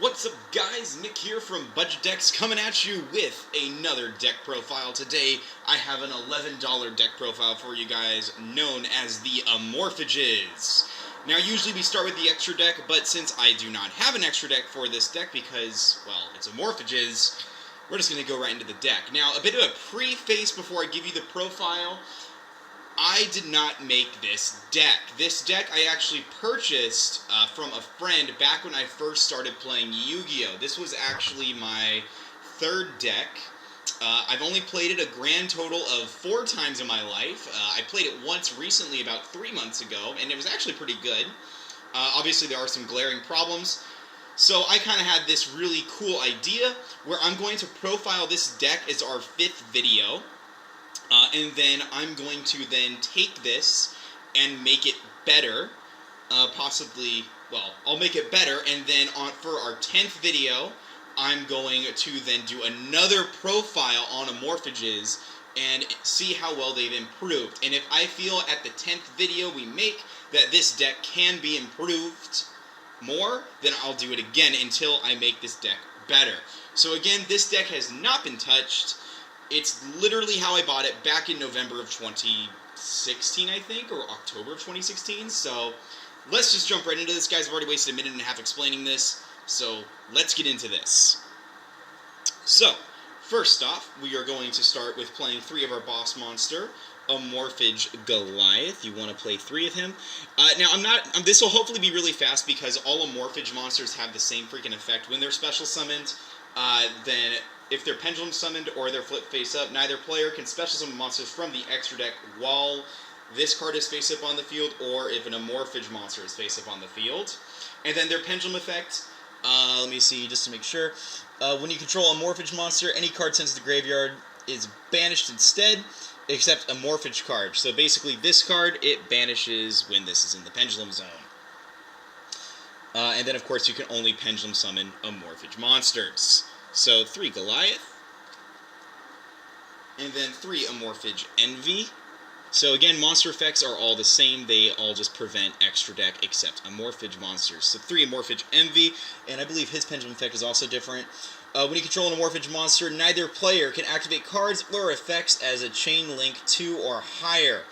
What's up, guys? Nick here from Budget Decks coming at you with another deck profile. Today, I have an $11 deck profile for you guys known as the Amorphages. Now, usually we start with the extra deck, but since I do not have an extra deck for this deck because, well, it's Amorphages, we're just going to go right into the deck. Now, a bit of a preface before I give you the profile. I did not make this deck. This deck I actually purchased from a friend back when I first started playing Yu-Gi-Oh! This was actually my third deck. I've only played it a grand total of 4 times in my life. I played it once recently, about 3 months ago, and it was actually pretty good. Obviously, there are some glaring problems. So I kind of had this really cool idea where I'm going to profile this deck as our 5th video. And then I'm going to then take this and make it better, possibly, well, I'll make it better, and then for our 10th video, I'm going to then do another profile on Amorphages and see how well they've improved. And if I feel at the 10th video we make that this deck can be improved more, then I'll do it again until I make this deck better. So again, this deck has not been touched. It's literally how I bought it back in November of 2016, I think, or October of 2016. So let's just jump right into this, guys. I've already wasted a minute and a half explaining this, so let's get into this. So, first off, we are going to start with playing 3 of our boss monster, Amorphage Goliath. You want to play 3 of him. Now, this will hopefully be really fast because all Amorphage monsters have the same freaking effect. When they're special summoned, then if they're pendulum summoned or they're flipped face up, neither player can special summon monsters from the extra deck while this card is face up on the field, or if an Amorphage monster is face up on the field. And then their pendulum effect, let me see just to make sure. When you control a Amorphage monster, any card sent to the graveyard is banished instead, except Amorphage card. So basically this card, it banishes when this is in the pendulum zone. And then of course you can only pendulum summon Amorphage monsters. So 3 Goliath, and then 3 Amorphage Envy. So again, monster effects are all the same, they all just prevent extra deck except Amorphage monsters. So 3 Amorphage Envy, and I believe his pendulum effect is also different. When you control an Amorphage monster, neither player can activate cards or effects as a chain link 2 or higher.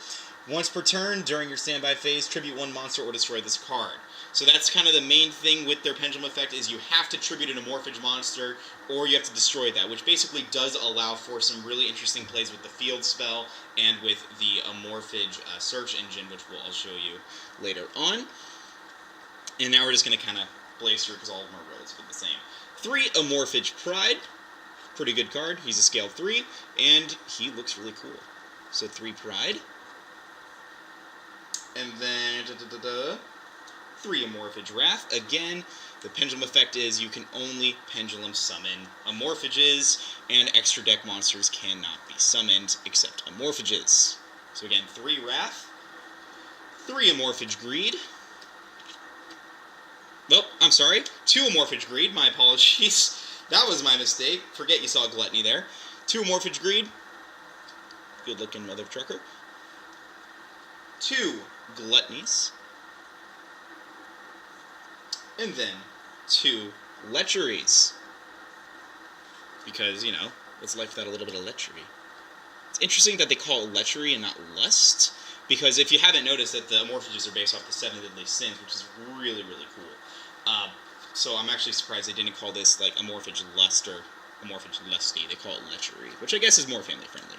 Once per turn, during your standby phase, tribute 1 monster or destroy this card. So that's kind of the main thing with their pendulum effect, is you have to tribute an Amorphage monster, or you have to destroy that, which basically does allow for some really interesting plays with the field spell and with the Amorphage search engine, which I'll show you later on. And now we're just going to kind of blaze through because all of them are relatively the same. 3 Amorphage Pride, pretty good card. He's a scale 3, and he looks really cool. So 3 Pride. And then 3 Amorphage Wrath. Again, the pendulum effect is you can only pendulum summon Amorphages, and extra deck monsters cannot be summoned except Amorphages. So again, 3 Wrath, 3 Amorphage Greed. Nope, I'm sorry, 2 Amorphage Greed, my apologies. That was my mistake. Forget you saw Gluttony there. 2 Amorphage Greed. Good looking mother trucker. 2 Gluttonies. And then 2 Lecheries. Because, you know, what's life without a little bit of lechery? It's interesting that they call it lechery and not lust, because if you haven't noticed that the Amorphages are based off the 7 Deadly Sins, which is really, really cool. So I'm actually surprised they didn't call this, like, Amorphage Lust or Amorphage Lusty. They call it lechery, which I guess is more family-friendly.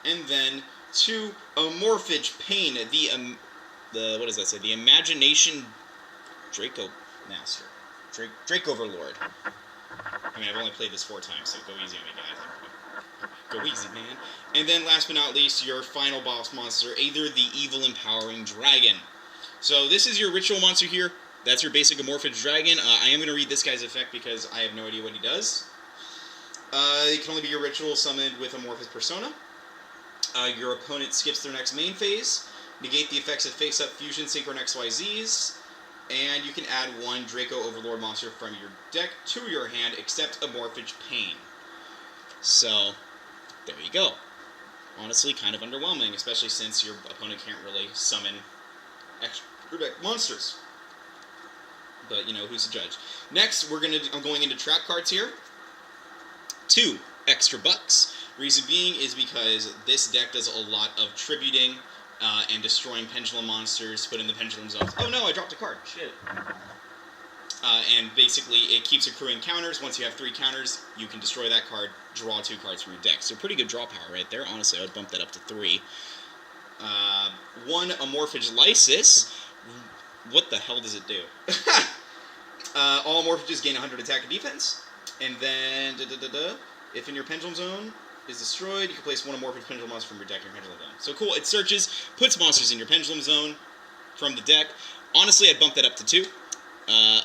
And then 2 Amorphage Pain, what does that say? The Imagination Draco Master. Drake Overlord. I mean, I've only played this 4 times, so go easy on me, guys. Go easy, man. And then, last but not least, your final boss monster, either the Evil Empowering Dragon. So, this is your ritual monster here. That's your basic Amorphage Dragon. I am going to read this guy's effect because I have no idea what he does. It can only be your ritual summoned with Amorphous Persona. Your opponent skips their next main phase. Negate the effects of face-up, fusion, synchro, and XYZs. And you can add 1 Draco Overlord monster from your deck to your hand, except Amorphage Pain. So, there you go. Honestly, kind of underwhelming, especially since your opponent can't really summon extra deck monsters. but you know, who's to judge? Next, I'm going into trap cards here. 2 extra bucks. Reason being is because this deck does a lot of tributing and destroying pendulum monsters, put in the pendulum zones. Oh no, I dropped a card. Shit. And basically, it keeps accruing counters. Once you have 3 counters, you can destroy that card, draw 2 cards from your deck. So pretty good draw power right there. Honestly, I would bump that up to 3. 1 Amorphage Lysis. What the hell does it do? All Amorphages gain 100 attack and defense. And then, if in your pendulum zone is destroyed, you can place 1 Amorphage pendulum monster from your deck in your pendulum zone. So cool, it searches, puts monsters in your pendulum zone from the deck. Honestly, I'd bump that up to 2.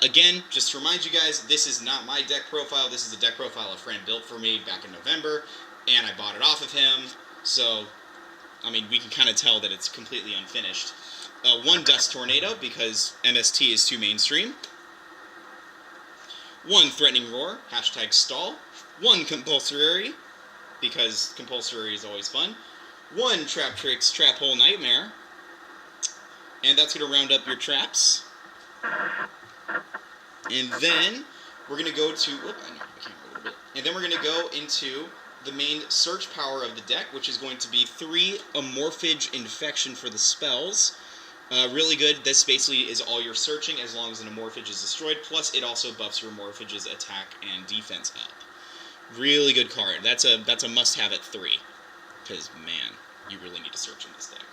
Again, just to remind you guys, this is not my deck profile. This is a deck profile a friend built for me back in November, and I bought it off of him. So, I mean, we can kind of tell that it's completely unfinished. 1 Dust Tornado, because MST is too mainstream. 1 Threatening Roar, hashtag stall. 1 Compulsory, because compulsory is always fun. 1 Trap Tricks, Trap Hole Nightmare. And that's going to round up your traps. And then we're going to go to... Whoop, I know, I can't a little bit. And then we're going to go into the main search power of the deck, which is going to be 3 Amorphage Infection for the spells. Really good. This basically is all your searching as long as an Amorphage is destroyed. Plus, it also buffs your Amorphage's attack and defense up. Really good card. That's a must-have at 3. Because, man, you really need to search in this deck.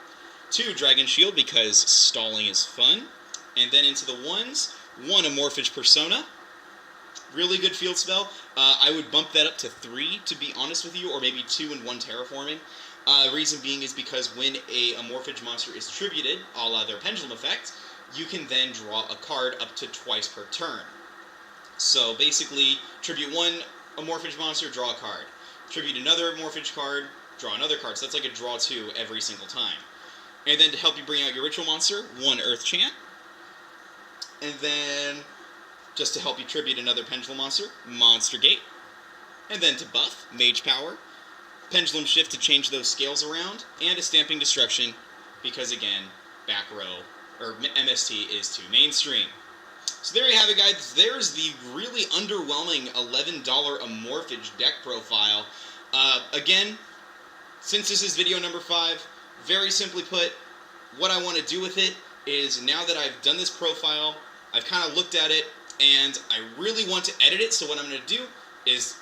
2 Dragon Shield, because stalling is fun. And then into the 1s, 1 Amorphage Persona. Really good field spell. I would bump that up to 3, to be honest with you, or maybe 2 and 1 Terraforming. Reason being is because when a Amorphage monster is tributed, a la their Pendulum effect, you can then draw a card up to twice per turn. So basically, tribute 1 Amorphage monster, draw a card. Tribute another Amorphage card, draw another card. So that's like a draw 2 every single time. And then to help you bring out your Ritual monster, 1 Earth Chant. And then, just to help you tribute another Pendulum monster, Monster Gate. And then to buff, Mage Power. Pendulum Shift to change those scales around, and a Stamping Destruction, because again, back row, or MST is too mainstream. So there you have it, guys. There's the really underwhelming $11 Amorphage deck profile. Again, since this is video number 5, very simply put, what I want to do with it is, now that I've done this profile, I've kind of looked at it, and I really want to edit it, so what I'm going to do is...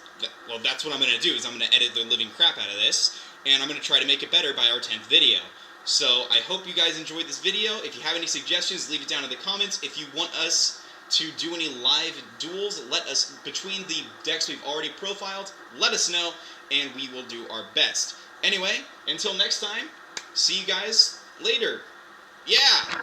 Well, that's what I'm going to do, is I'm going to edit the living crap out of this, and I'm going to try to make it better by our 10th video. So, I hope you guys enjoyed this video. If you have any suggestions, leave it down in the comments. If you want us to do any live duels, let us, between the decks we've already profiled, let us know, and we will do our best. Anyway, until next time, see you guys later. Yeah!